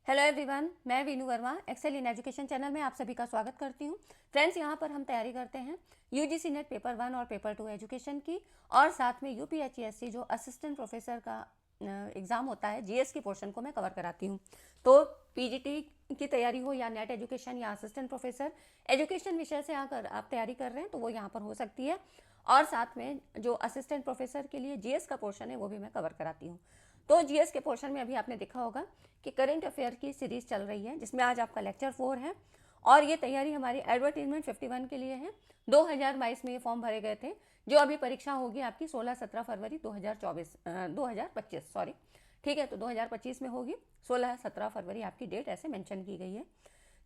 Hello everyone, मैं Veenu Verma Excel in Education channel में आप सभी का स्वागत करती हूँ। फ्रेंड्स, यहाँ पर हम तैयारी करते हैं यूजीसी नेट पेपर 1 और पेपर 2 एजुकेशन की, और साथ में यूपीएचईएससी जो असिस्टेंट प्रोफेसर का एग्ज़ाम होता है जीएस के पोर्शन को मैं कवर कराती हूँ। तो पीजीटी की तैयारी हो या नेट एजुकेशन या असिस्टेंट प्रोफेसर एजुकेशन विषय से आकर आप तैयारी कर रहे हैं तो वो यहाँ पर हो सकती है, और साथ में जो असिस्टेंट प्रोफेसर के लिए जीएस का पोर्शन है वो भी मैं कवर कराती हूँ। तो जीएस के पोर्शन में अभी आपने देखा होगा कि करंट अफेयर की सीरीज चल रही है, जिसमें आज आपका लेक्चर 4 है, और ये तैयारी हमारी एडवर्टीजमेंट 51 के लिए है। 2022 में ये फॉर्म भरे गए थे, जो अभी परीक्षा होगी आपकी 16-17 फरवरी 2025 सॉरी, ठीक है। तो 2025 में होगी, 16-17 फरवरी आपकी डेट ऐसे मेंशन की गई है।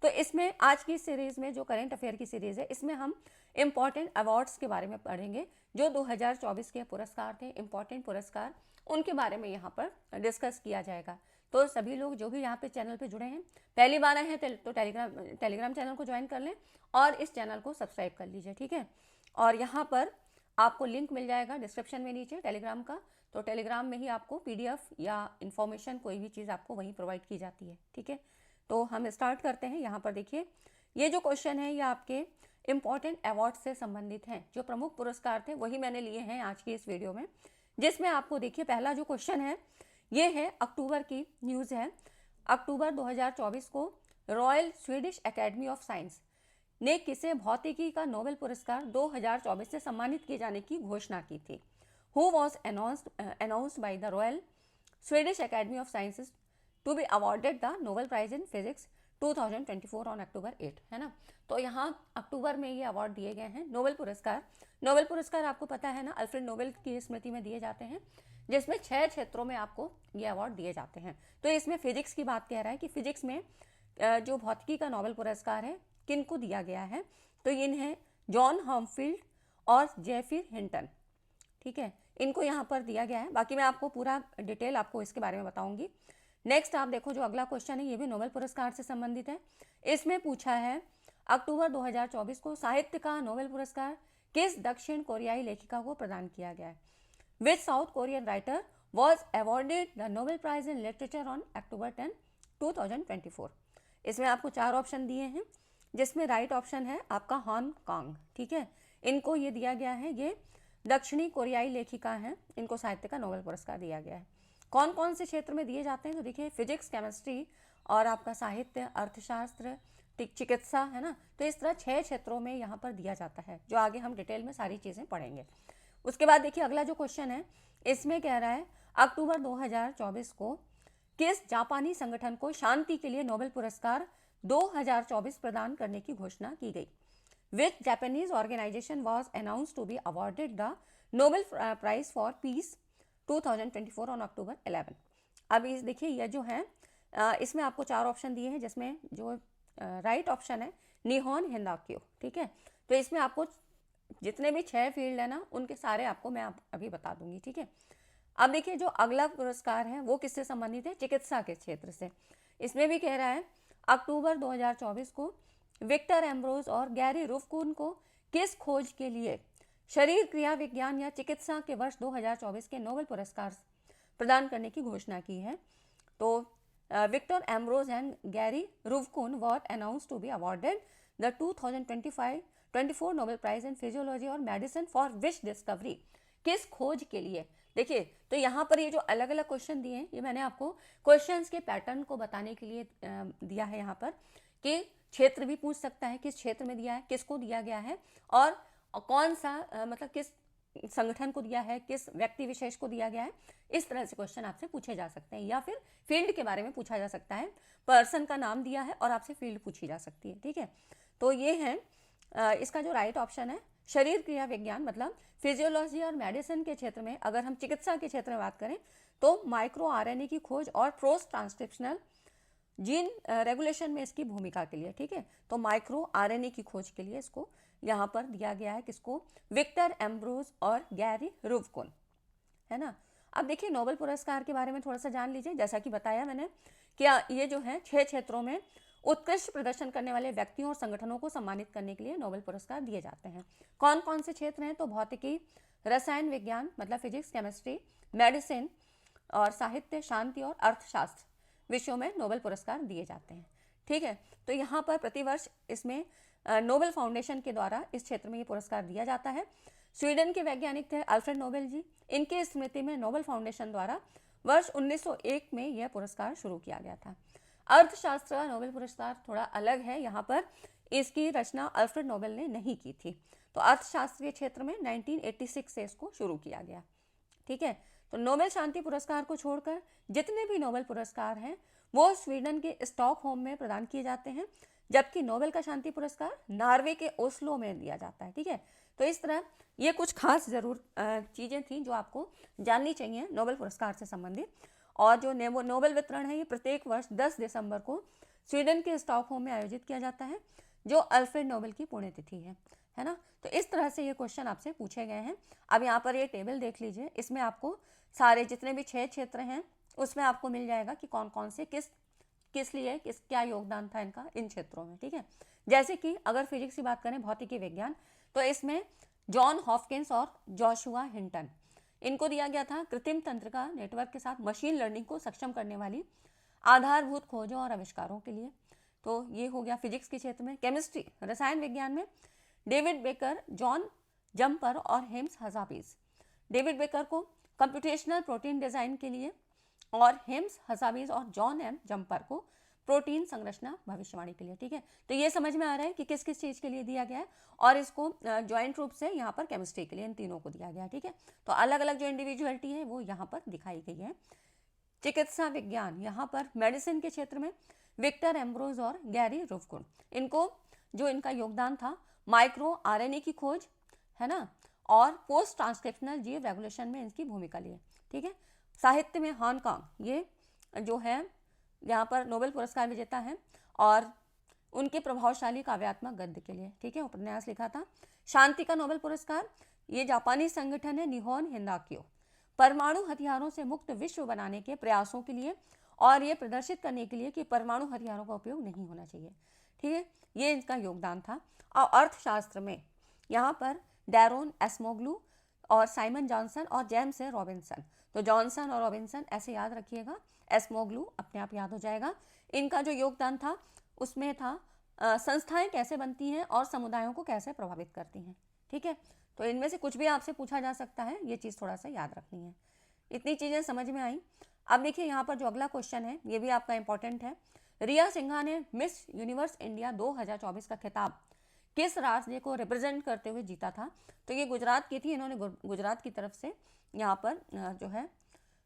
तो इसमें आज की सीरीज़ में जो करंट अफेयर की सीरीज़ है, इसमें हम इम्पॉर्टेंट अवार्ड्स के बारे में पढ़ेंगे। जो 2024 के पुरस्कार थे, इम्पॉर्टेंट पुरस्कार, उनके बारे में यहाँ पर डिस्कस किया जाएगा। तो सभी लोग जो भी यहाँ पे चैनल पे जुड़े हैं, पहली बार आए हैं तो टेलीग्राम चैनल को ज्वाइन कर लें और इस चैनल को सब्सक्राइब कर लीजिए, ठीक है। और यहाँ पर आपको लिंक मिल जाएगा डिस्क्रिप्शन में नीचे टेलीग्राम का। तो टेलीग्राम में ही आपको पीडीएफ या इन्फॉर्मेशन कोई भी चीज़ आपको वहीं प्रोवाइड की जाती है, ठीक है। तो हम स्टार्ट करते हैं। यहाँ पर देखिए, ये जो क्वेश्चन है ये आपके इम्पॉर्टेंट अवार्ड से संबंधित हैं। जो प्रमुख पुरस्कार थे वही मैंने लिए हैं आज की इस वीडियो में, जिसमें आपको देखिए पहला जो क्वेश्चन है ये है, अक्टूबर की न्यूज़ है। अक्टूबर 2024 को royal Swedish Academy of science ने किसे भौतिकी का नोबेल पुरस्कार 2024 से सम्मानित किए जाने की घोषणा की थी। Who was announced by the Royal Swedish Academy of Sciences to be awarded the Nobel prize in physics 2024 on October 8, है ना। तो यहाँ अक्टूबर में ये अवार्ड दिए गए हैं, नोबेल पुरस्कार। नोबेल पुरस्कार आपको पता है ना, अल्फ्रेड नोबेल की स्मृति में दिए जाते हैं, जिसमें 6 क्षेत्रों में आपको ये अवार्ड दिए जाते हैं। तो इसमें फिजिक्स की बात कह रहा है कि फिजिक्स में जो भौतिकी का नोबेल पुरस्कार है किनको दिया गया है, तो इन्हें जॉन हम्फ्रीड और जेफिर हिंटन, ठीक है, इनको यहाँ पर दिया गया है। बाकी मैं आपको पूरा डिटेल आपको इसके बारे में बताऊंगी। नेक्स्ट आप देखो, जो अगला क्वेश्चन है ये भी नोबेल पुरस्कार से संबंधित है। इसमें पूछा है, अक्टूबर 2024 को साहित्य का नोबेल पुरस्कार किस दक्षिण कोरियाई लेखिका को प्रदान किया गया है। Which South Korean writer was awarded the Nobel prize in literature on October 10, 2024। इसमें आपको 4 ऑप्शन दिए हैं, जिसमें राइट ऑप्शन है आपका हांगकांग, ठीक है। इनको ये दिया गया है, ये दक्षिणी कोरियाई लेखिका हैं, इनको साहित्य का नोबेल पुरस्कार दिया गया है। कौन कौन से क्षेत्र में दिए जाते हैं, तो देखिए फिजिक्स, केमिस्ट्री और आपका साहित्य, अर्थशास्त्र, चिकित्सा, है ना। तो इस तरह 6 क्षेत्रों में यहाँ पर दिया जाता है, जो आगे हम डिटेल में सारी चीज़ें पढ़ेंगे। उसके बाद देखिए अगला जो क्वेश्चन है, इसमें कह रहा है, अक्टूबर 2024 को किस जापानी संगठन को शांति के लिए नोबेल पुरस्कार 2024 प्रदान करने की घोषणा की गई। Which Japanese organization was announced to be awarded the Nobel Prize for Peace 2024 on October 11। अब इस देखिए ये जो है, इसमें आपको 4 ऑप्शन दिए हैं, जिसमें जो राइट ऑप्शन है निहोन हिंदाक्यो, ठीक है। तो इसमें आपको जितने भी 6 फील्ड है ना, उनके सारे आपको मैं अभी बता दूंगी, ठीक है। अब देखिए जो अगला पुरस्कार है वो किससे संबंधित है, चिकित्सा के क्षेत्र से। इसमें भी कह रहा है, अक्टूबर 2024 को विक्टर एम्ब्रोज और गैरी रुफकुन को किस खोज के लिए शरीर क्रिया विज्ञान या चिकित्सा के वर्ष 2024 के नोबेल पुरस्कार प्रदान करने की घोषणा की है। तो Victor Ambros and Gary Ruvkun were announced to be awarded the 2024 Nobel prize in physiology और मेडिसिन फॉर विच डिस्कवरी, किस खोज के लिए। देखिए, तो यहाँ पर ये जो अलग अलग क्वेश्चन दिए हैं, ये मैंने आपको क्वेश्चंस के पैटर्न को बताने के लिए दिया है यहाँ पर, कि क्षेत्र भी पूछ सकता है, किस क्षेत्र में दिया है, किसको दिया गया है, और कौन सा मतलब किस संगठन को दिया है, किस व्यक्ति विशेष को दिया गया है। इस तरह से क्वेश्चन आपसे पूछे जा सकते हैं, या फिर फील्ड के बारे में पूछा जा सकता है, पर्सन का नाम दिया है और आपसे फील्ड पूछी जा सकती है, ठीक है। तो ये है इसका जो राइट ऑप्शन है, शरीर क्रिया विज्ञान, मतलब फिजियोलॉजी और मेडिसिन के क्षेत्र में। अगर हम चिकित्सा के क्षेत्र में बात करें तो माइक्रो आरएनए की खोज और पोस्ट ट्रांसक्रिप्शनल जीन रेगुलेशन में इसकी भूमिका के लिए, ठीक है। तो माइक्रो आरएनए की खोज के लिए इसको यहाँ पर दिया गया है, किसको, विक्टर एम्ब्रोज और गैरी रुफकुन, है ना। अब देखिए नोबेल पुरस्कार के बारे में थोड़ा सा जान लीजिए। जैसा कि बताया मैंने कि ये जो है 6 क्षेत्रों में उत्कृष्ट प्रदर्शन करने वाले व्यक्तियों और संगठनों को सम्मानित करने के लिए नोबेल पुरस्कार दिए जाते हैं। कौन कौन से क्षेत्र हैं, तो भौतिकी, रसायन विज्ञान मतलब फिजिक्स, केमिस्ट्री, मेडिसिन और साहित्य, शांति और अर्थशास्त्र, विषयों में नोबेल पुरस्कार दिए जाते हैं। ठीक है, तो यहाँ पर प्रतिवर्ष इसमें नोबेल फाउंडेशन के द्वारा इस क्षेत्र में ये पुरस्कार दिया जाता है। स्वीडन के वैज्ञानिक थे अल्फ्रेड नोबेल जी, इनके स्मृति में नोबेल फाउंडेशन द्वारा वर्ष 1901 में यह पुरस्कार शुरू किया गया था। अर्थशास्त्र का नोबेल पुरस्कार थोड़ा अलग है, यहाँ पर इसकी रचना अल्फ्रेड नोबेल ने नहीं की थी, तो अर्थशास्त्रीय क्षेत्र में 1986 से इसको शुरू किया गया। ठीक है, तो नोबेल शांति पुरस्कार को छोड़कर जितने भी नोबेल पुरस्कार हैं वो स्वीडन के स्टॉकहोम में प्रदान किए जाते हैं, जबकि नोबेल का शांति पुरस्कार नॉर्वे के ओस्लो में दिया जाता है। ठीक है, तो इस तरह ये कुछ खास जरूर चीज़ें थी जो आपको जाननी चाहिए नोबेल पुरस्कार से संबंधित। और जो नोबेल वितरण है ये प्रत्येक वर्ष 10 दिसंबर को स्वीडन के स्टॉकहोम में आयोजित किया जाता है, जो अल्फ्रेड नोबेल की पुण्यतिथि है ना। तो इस तरह से ये क्वेश्चन आपसे पूछे गए हैं। अब यहाँ पर ये टेबल देख लीजिए, इसमें आपको सारे जितने भी 6 क्षेत्र हैं उसमें आपको मिल जाएगा कि कौन कौन से किस लिए क्या योगदान था इनका इन क्षेत्रों में। ठीक है, जैसे कि अगर फिजिक्स की बात करें, भौतिकी विज्ञान, तो इसमें जॉन हॉपकिंस और जोशुआ हिंटन, इनको दिया गया था कृत्रिम तंत्रिका नेटवर्क के साथ मशीन लर्निंग को सक्षम करने वाली आधारभूत खोजों और आविष्कारों के लिए। तो ये हो गया फिजिक्स के क्षेत्र में। केमिस्ट्री रसायन विज्ञान में डेविड बेकर, जॉन जम्पर और हेम्स हजाबीज। डेविड बेकर को कंप्यूटेशनल प्रोटीन डिजाइन के लिए और हेम्स हजाबीज और जॉन एम जम्पर को प्रोटीन संरचना भविष्यवाणी के लिए। ठीक है, तो ये समझ में आ रहा है कि किस किस चीज़ के लिए दिया गया है, और इसको ज्वाइंट रूप से यहाँ पर केमिस्ट्री के लिए इन तीनों को दिया गया है। ठीक है, तो अलग अलग जो इंडिविजुअलिटी है वो यहाँ पर दिखाई गई है। चिकित्सा विज्ञान, यहाँ पर मेडिसिन के क्षेत्र में विक्टर एम्ब्रोज और गैरी रुफकुन, इनको जो इनका योगदान था माइक्रो आरएनए की खोज है ना, और पोस्ट ट्रांसक्रिप्शनल जीव रेगुलेशन में इनकी भूमिका ली है। ठीक है, साहित्य में हांगकांग, ये जो है यहाँ पर नोबेल पुरस्कार विजेता है और उनके प्रभावशाली काव्यात्मक गद्य के लिए, ठीक है, उपन्यास लिखा था। शांति का नोबेल पुरस्कार ये जापानी संगठन है निहोन हिंदाक्यो, परमाणु हथियारों से मुक्त विश्व बनाने के प्रयासों के लिए और ये प्रदर्शित करने के लिए कि परमाणु हथियारों का उपयोग नहीं होना चाहिए। ठीक है, ये इनका योगदान था। और अर्थशास्त्र में यहाँ पर डैरोन एस्मोग्लू और साइमन जॉनसन और जेम्स रॉबिन्सन, तो जॉनसन और रॉबिन्सन ऐसे याद रखिएगा, एस्मोग्लू अपने आप याद हो जाएगा। इनका जो योगदान था उसमें था संस्थाएं कैसे बनती हैं और समुदायों को कैसे प्रभावित करती हैं। ठीक है, तो इनमें से कुछ भी आपसे पूछा जा सकता है, ये चीज़ थोड़ा सा याद रखनी है। इतनी चीज़ें समझ में आई। अब देखिए यहाँ पर जो अगला क्वेश्चन है ये भी आपका इंपॉर्टेंट है। रिया सिंघा ने मिस यूनिवर्स इंडिया 2024 का खिताब किस राज्य को रिप्रेजेंट करते हुए जीता था? तो ये गुजरात की थी, इन्होंने गुजरात की तरफ से यहाँ पर जो है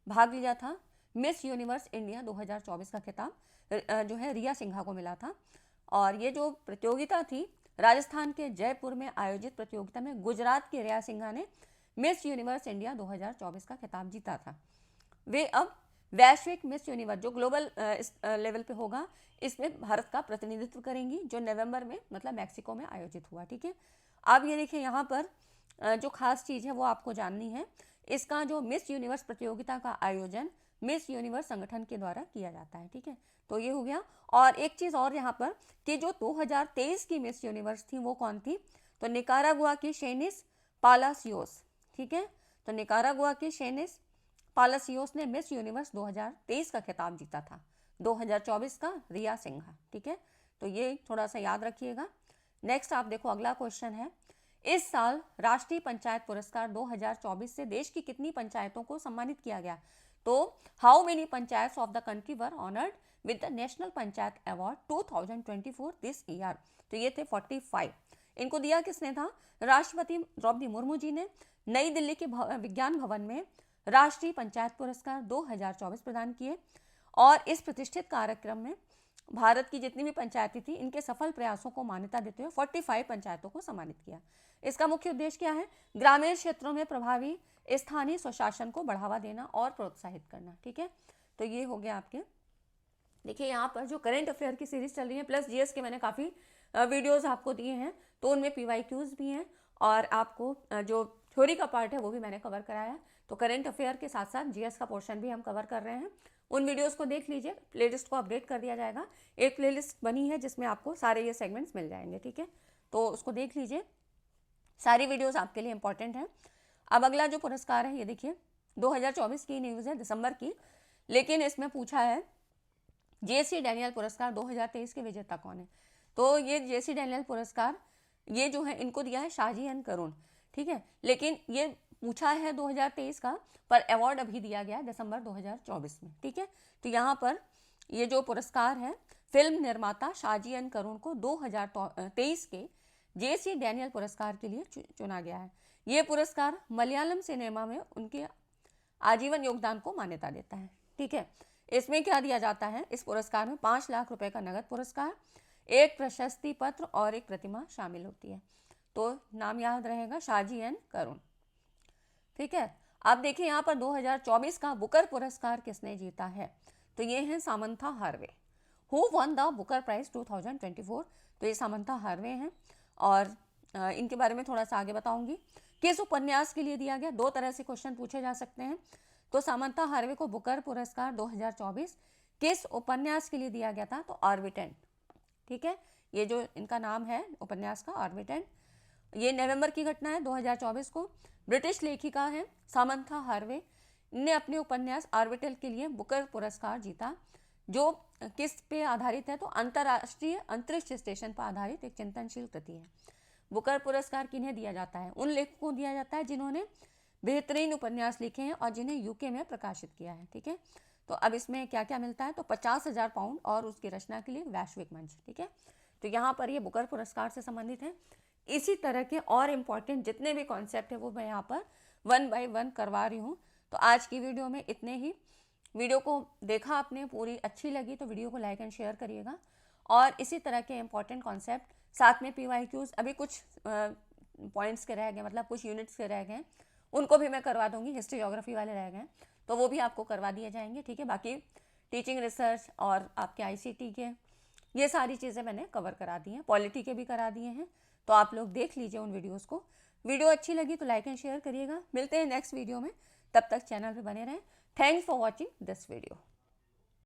भाग लिया था। मिस यूनिवर्स इंडिया 2024 का खिताब जो है रिया सिंघा को मिला था। और ये जो प्रतियोगिता थी राजस्थान के जयपुर में आयोजित प्रतियोगिता में गुजरात की रिया सिंघा ने मिस यूनिवर्स इंडिया 2024 का खिताब जीता था। वे अब वैश्विक मिस यूनिवर्स जो ग्लोबल लेवल पे होगा इसमें भारत का प्रतिनिधित्व करेंगी, जो नवंबर में मतलब मैक्सिको में आयोजित हुआ। ठीक है, अब ये देखिए यहाँ पर जो खास चीज़ है वो आपको जाननी है। इसका जो मिस यूनिवर्स प्रतियोगिता का आयोजन मिस यूनिवर्स संगठन के द्वारा किया जाता है। ठीक है, तो ये हो गया। और एक चीज़ और यहाँ पर कि जो 2023 की मिस यूनिवर्स थी वो कौन थी? तो निकारागुआ की शेनिस पालासियोस। ठीक है, तो निकारागुआ की शेनिस पालासियोस ने मिस यूनिवर्स 2023 का खिताब जीता था, 2024 का रिया सिंघा। ठीक है, तो ये थोड़ा सा याद रखिएगा। नेक्स्ट आप देखो अगला क्वेश्चन है, इस साल राष्ट्रीय पंचायत पुरस्कार 2024 से देश की कितनी पंचायतों को सम्मानित किया गया? तो how many panchayat of the country were honoured with the national panchayat award 2024 this year? तो ये थे 45। इनको दिया किसने था? राष्ट्रपति द्रौपदी मुर्मू जी ने नई दिल्ली के विज्ञान भवन में राष्ट्रीय पंचायत पुरस्कार 2024 प्रदान किए। और इस प्रतिष्ठित कार्यक्रम में भारत की जितनी भी पंचायतें थी इनके सफल प्रयासों को मान्यता देते हुए 45 पंचायतों को सम्मानित किया। इसका मुख्य उद्देश्य क्या है? ग्रामीण क्षेत्रों में प्रभावी स्थानीय स्वशासन को बढ़ावा देना और प्रोत्साहित करना। ठीक है, तो ये हो गया आपके। देखिए यहाँ पर जो करंट अफेयर की सीरीज चल रही है प्लस जीएस के मैंने काफ़ी वीडियोस आपको दिए हैं, तो उनमें PYQs भी हैं और आपको जो थ्योरी का पार्ट है वो भी मैंने कवर कराया है। तो करंट अफेयर के साथ साथ जीएस का पोर्शन भी हम कवर कर रहे हैं। उन वीडियोस को देख लीजिए, प्लेलिस्ट को अपडेट कर दिया जाएगा। एक प्लेलिस्ट बनी है जिसमें आपको सारे ये सेगमेंट्स मिल जाएंगे। ठीक है, तो उसको देख लीजिए, सारी वीडियोस आपके लिए इंपॉर्टेंट हैं। अब अगला जो पुरस्कार है ये देखिए 2024 की न्यूज़ है, दिसंबर की, लेकिन इसमें पूछा है जेसी डैनियल पुरस्कार 2023 के विजेता कौन है? तो ये जेसी डैनियल पुरस्कार ये जो है इनको दिया है शाजी एंड करुण, ठीक है। लेकिन ये पूछा है 2023 का, पर अवार्ड अभी दिया गया दिसंबर 2024 में, ठीक है। तो यहाँ पर ये जो पुरस्कार है फिल्म निर्माता शाजी एंड करुण को 2023 के जेसी डैनियल पुरस्कार के लिए चुना गया है। ये पुरस्कार मलयालम सिनेमा में उनके आजीवन योगदान को मान्यता देता है, ठीक है। इसमें क्या दिया जाता है? इस पुरस्कार में 5 लाख रुपए का नगद पुरस्कार, एक प्रशस्ति पत्र और एक प्रतिमा शामिल होती है। तो नाम याद रहेगा, शाजी एंड करुण, ठीक है। अब देखिए यहाँ पर 2024 का बुकर पुरस्कार किसने जीता है? तो ये है Samantha Harvey. Who won the Booker Prize 2024? तो ये सामंथा हार्वे हैं और इनके बारे में थोड़ा सा आगे बताऊंगी। किस उपन्यास के लिए दिया गया? 2 तरह से क्वेश्चन पूछे जा सकते हैं। तो सामंथा हार्वे को बुकर पुरस्कार 2024 किस उपन्यास के लिए दिया गया था? तो ऑर्बिटेंट, ठीक है। ये जो इनका नाम है उपन्यास का, ऑर्बिटेंट। ये नवंबर की घटना है 2024 को। ब्रिटिश लेखिका है सामंथा हार्वे ने अपने उपन्यास ऑर्बिटल के लिए बुकर पुरस्कार जीता, जो किस पे आधारित है? तो अंतर्राष्ट्रीय अंतरिक्ष स्टेशन पर आधारित एक चिंतनशील कृति है। बुकर पुरस्कार किन्हें दिया जाता है? उन लेखकों को दिया जाता है जिन्होंने बेहतरीन उपन्यास लिखे हैं और जिन्हें यूके में प्रकाशित किया है, ठीक है। तो अब इसमें क्या क्या मिलता है? तो 50,000 पाउंड और उसकी रचना के लिए वैश्विक मंच, ठीक है। तो यहाँ पर ये बुकर पुरस्कार से संबंधित है। इसी तरह के और इम्पॉर्टेंट जितने भी कॉन्सेप्ट है वो मैं यहाँ पर 1 बाय 1 करवा रही हूँ। तो आज की वीडियो में इतने ही। वीडियो को देखा आपने, पूरी अच्छी लगी तो वीडियो को लाइक एंड शेयर करिएगा। और इसी तरह के इम्पॉर्टेंट कॉन्सेप्ट साथ में PYQs, अभी कुछ पॉइंट्स के रह गए, मतलब कुछ यूनिट्स के रह गए, उनको भी मैं करवा दूंगी। हिस्ट्री ज्योग्राफी वाले रह गए तो वो भी आपको करवा दिए जाएंगे, ठीक है। बाकी टीचिंग रिसर्च और आपके ICT के ये सारी चीज़ें मैंने कवर करा दी हैं, पॉलिटी के भी करा दिए हैं। तो आप लोग देख लीजिए उन वीडियोस को। वीडियो अच्छी लगी तो लाइक एंड शेयर करिएगा। मिलते हैं नेक्स्ट वीडियो में, तब तक चैनल पे बने रहें। Thanks for watching this video.